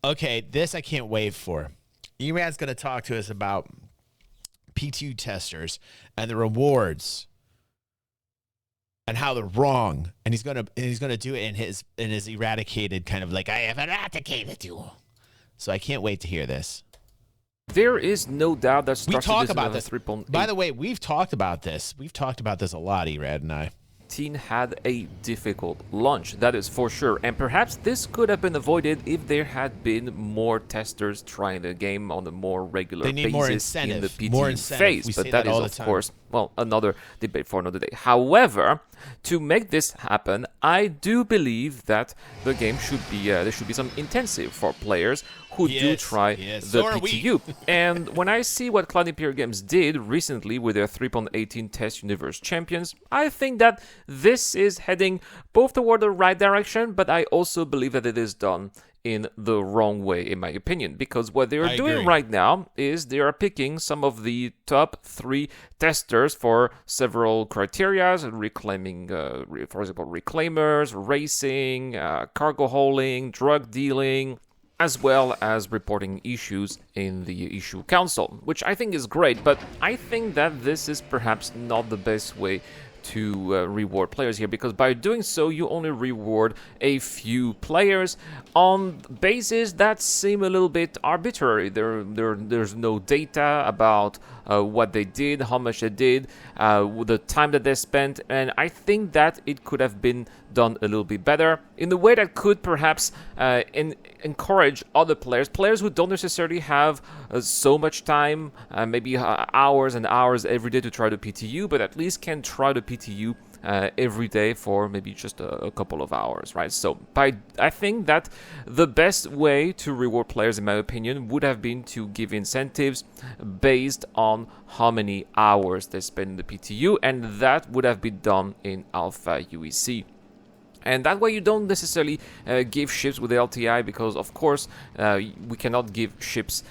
Okay, this I can't wait for. Erad's going to talk to us about PTU testers and the rewards and how they're wrong, and he's gonna do it in his eradicated kind of like, I have eradicated you. So I can't wait to hear this. There is no doubt that we talk about this. 3.8. By the way, we've talked about this. We've talked about this a lot, Erad and I. Had a difficult launch, that is for sure, and perhaps this could have been avoided if there had been more testers trying the game on a more regular basis more incentive, in the PTU more incentive. phase. We but say that that is all the of time. course, well, another debate for another day. However, to make this happen, I do believe that the game should be there should be some incentive for players who do try the PTU. And when I see what Cloud Imperial Games did recently with their 3.18 Test Universe Champions, I think that this is heading both toward the right direction, but I also believe that it is done in the wrong way, in my opinion, because what they are doing right now is they are picking some of the top 3 testers for several criteria, reclaiming, for example, reclaimers, racing, cargo hauling, drug dealing, as well as reporting issues in the issue council, which I think is great, but I think that this is perhaps not the best way to reward players here, because by doing so you only reward a few players on bases that seem a little bit arbitrary. There's no data about what they did, how much they did, the time that they spent, and I think that it could have been done a little bit better in the way that could perhaps encourage other players who don't necessarily have so much time, maybe hours and hours every day to try the PTU, but at least can try the PTU every day for maybe just a couple of hours, right? So I think that the best way to reward players, in my opinion, would have been to give incentives based on how many hours they spend in the PTU, and that would have been done in Alpha UEC. And that way you don't necessarily give ships with the LTI, because of course we cannot give ships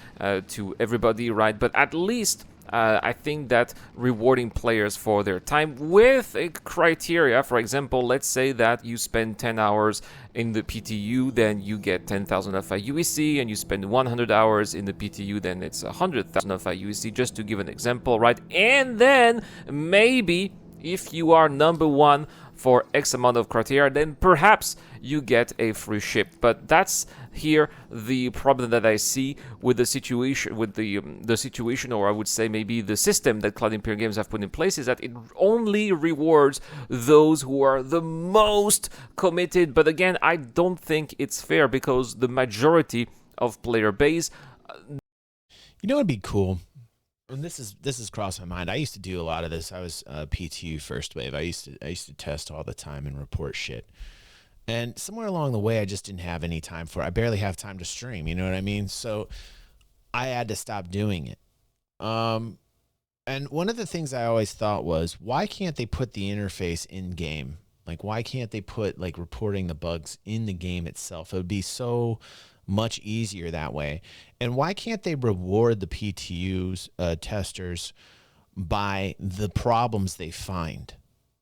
to everybody, right? But at least I think that rewarding players for their time with a criteria, for example, let's say that you spend 10 hours in the PTU, then you get 10,000 Alpha UEC, and you spend 100 hours in the PTU, then it's 100,000 Alpha UEC, just to give an example, right? And then maybe if you are number 1 for X amount of criteria, then perhaps you get a free ship. But that's here the problem that I see with the situation, or I would say maybe the system that Cloud Imperial Games have put in place, is that it only rewards those who are the most committed. But again, I don't think it's fair, because the majority of player base. You know, it'd be cool. And this is crossed my mind. I used to do a lot of this. I was PTU first wave. I used to test all the time and report shit. And somewhere along the way, I just didn't have any time for it. I barely have time to stream. You know what I mean? So I had to stop doing it. And one of the things I always thought was, why can't they put the interface in game? Like, why can't they put like reporting the bugs in the game itself? It would be so much easier that way. And why can't they reward the PTU's testers by the problems they find?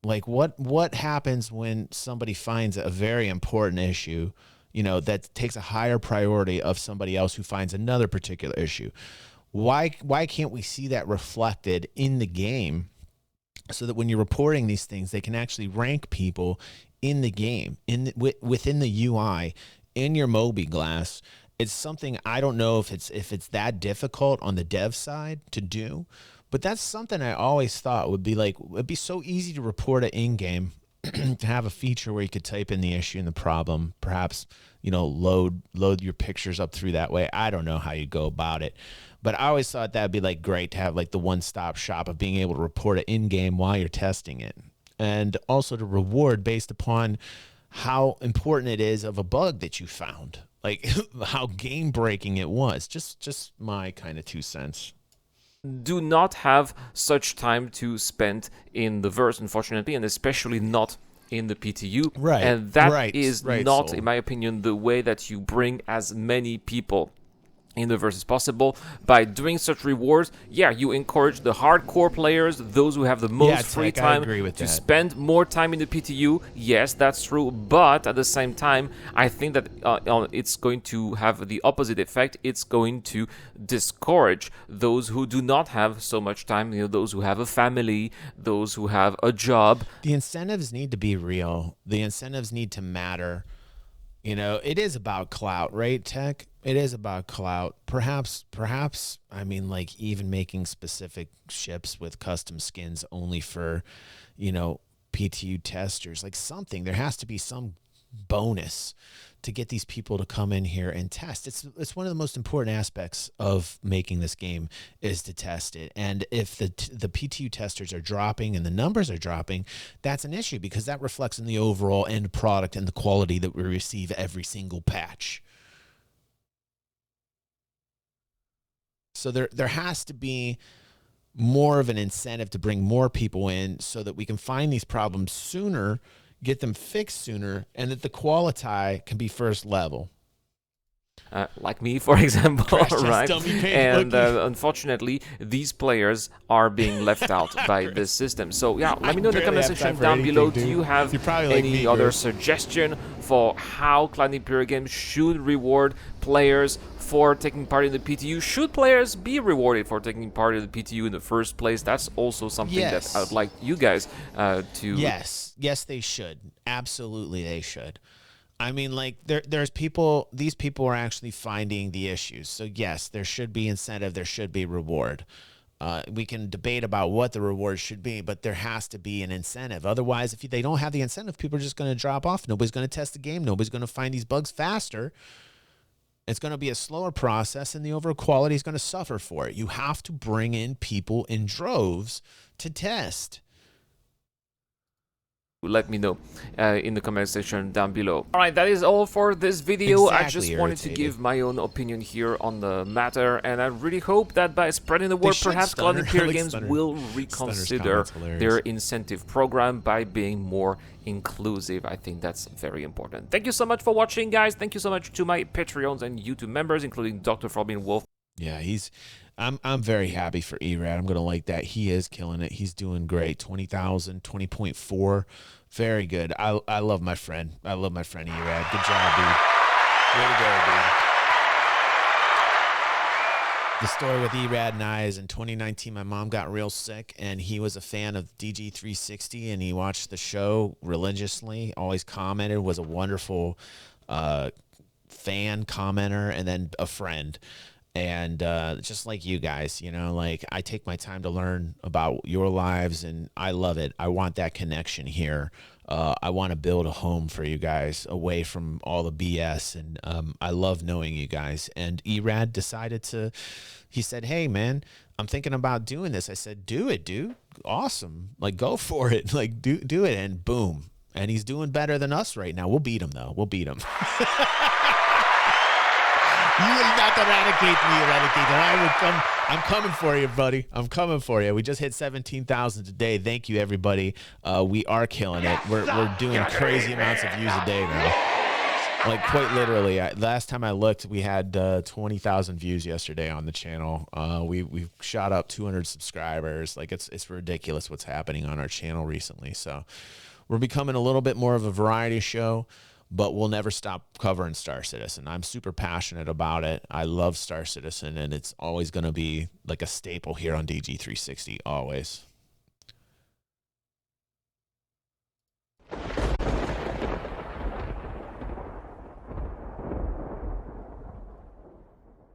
Like, what happens when somebody finds a very important issue, you know, that takes a higher priority of somebody else who finds another particular issue? Why can't we see that reflected in the game, so that when you're reporting these things, they can actually rank people in the game, within the UI, in your Moby Glass? It's something, I don't know if it's that difficult on the dev side to do, but that's something I always thought would be like, it'd be so easy to report it in game, to have a feature where you could type in the issue and the problem, perhaps, you know, load your pictures up through that way. I don't know how you go about it, but I always thought that'd be like great to have like the one-stop shop of being able to report it in game while you're testing it, and also to reward based upon how important it is of a bug that you found, like how game breaking it was. Just my kind of 2 cents. Do not have such time to spend in the verse, unfortunately, and especially not in the PTU. Right. And that is not, Soul. in my opinion, the way that you bring as many people in the verse is possible. By doing such rewards, yeah, you encourage the hardcore players, those who have the most free time, to spend more time in the PTU. Yes, that's true, but at the same time, I think that it's going to have the opposite effect. It's going to discourage those who do not have so much time, those who have a family, those who have a job. The incentives need to be real. The incentives need to matter. It is about clout, right, Tech? It is about clout. Perhaps, I mean, like even making specific ships with custom skins only for, PTU testers, like something. There has to be some bonus to get these people to come in here and test. It's one of the most important aspects of making this game is to test it. And if the PTU testers are dropping and the numbers are dropping, that's an issue because that reflects in the overall end product and the quality that we receive every single patch. So there has to be more of an incentive to bring more people in so that we can find these problems sooner, get them fixed sooner, and that the quality can be first level. Like me, for example, right? And unfortunately, these players are being left out by this system. So yeah, let me know in the comment section down below. Do you have any other suggestion for how Cloud Imperial Games should reward players for taking part in the PTU? Should players be rewarded for taking part in the PTU in the first place? That's also something that I would like you guys to... Yes, they should. Absolutely, they should. I mean, like, there's people, these people are actually finding the issues. So, yes, there should be incentive. There should be reward. We can debate about what the reward should be, but there has to be an incentive. Otherwise, if they don't have the incentive, people are just going to drop off. Nobody's going to test the game. Nobody's going to find these bugs faster. It's going to be a slower process, and the overall quality is going to suffer for it. You have to bring in people in droves to test. Let me know in the comment section down below. All right, that is all for this video. I just wanted to give my own opinion here on the matter, and I really hope that by spreading the word, perhaps Cloud Imperial Games will reconsider their incentive program by being more inclusive. I think that's very important. Thank you so much for watching, guys. Thank you so much to my Patreons and YouTube members, including Dr. Fabian Wolf. Yeah, I'm very happy for Erad. I'm going to like that. He is killing it. He's doing great. 20,000, 20.4. Very good. I love my friend. I love my friend Erad. Good job, dude. Way to go, dude. The story with Erad and I is in 2019, my mom got real sick, and he was a fan of DG360, and he watched the show religiously, always commented, was a wonderful fan, commenter, and then a friend. And just like you guys, like I take my time to learn about your lives, and I love it. I want that connection here. I want to build a home for you guys away from all the BS. And I love knowing you guys. And Erad decided he said, hey, man, I'm thinking about doing this. I said, do it, dude. Awesome. Like, go for it. Like, do it. And boom. And he's doing better than us right now. We'll beat him, though. We'll beat him. You will not eradicate me, Eradicator. I'm coming for you, buddy. I'm coming for you. We just hit 17,000 today. Thank you, everybody. We are killing it. We're doing crazy amounts of views a day now. Like, quite literally. Last time I looked, we had 20,000 views yesterday on the channel. We've shot up 200 subscribers. Like, it's ridiculous what's happening on our channel recently. So we're becoming a little bit more of a variety show, but we'll never stop covering Star Citizen. I'm super passionate about it. I love Star Citizen, and it's always going to be like a staple here on DG360, always.